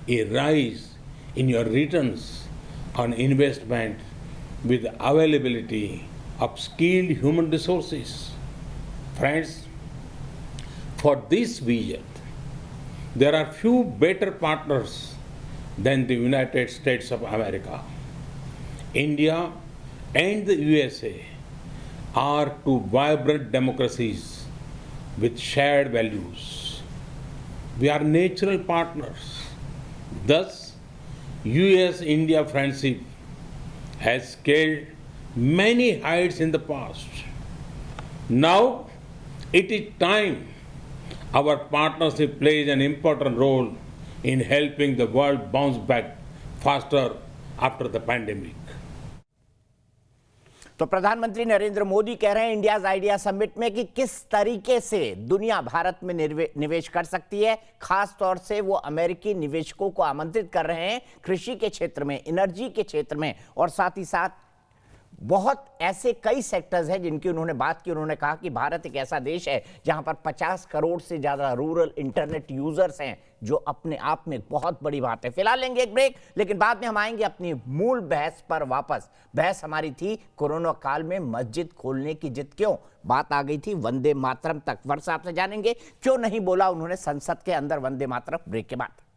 a rise in your returns on investment with availability of skilled human resources. Friends, for this vision, there are few better partners than the United States of America. India and the USA are two vibrant democracies with shared values. We are natural partners. Thus, US-India friendship has scaled many heights in the past. Now, it is time our partnership plays an important role in helping the world bounce back faster after the pandemic. तो प्रधानमंत्री नरेंद्र मोदी कह रहे हैं India's idea summit में कि किस तरीके से दुनिया भारत में निवेश कर सकती है। खास तौर से वो अमेरिकी निवेशकों को आमंत्रित कर रहे हैं कृषि के क्षेत्र में, एनर्जी के क्षेत्र में, और साथ ही साथ बहुत ऐसे कई सेक्टर्स हैं जिनकी उन्होंने बात की। उन्होंने कहा कि भारत एक ऐसा देश है जहां पर 50 करोड़ से ज्यादा रूरल इंटरनेट यूजर्स हैं, जो अपने आप में बहुत बड़ी बात है। फिलहाल लेंगे एक ब्रेक, लेकिन बाद में हम आएंगे अपनी मूल बहस पर वापस। बहस हमारी थी कोरोना काल में मस्जिद खोलने की जिद क्यों, बात आ गई थी वंदे मातरम तक। वर्षा आपसे जानेंगे क्यों नहीं बोला उन्होंने संसद के अंदर वंदे मातरम, ब्रेक के बाद।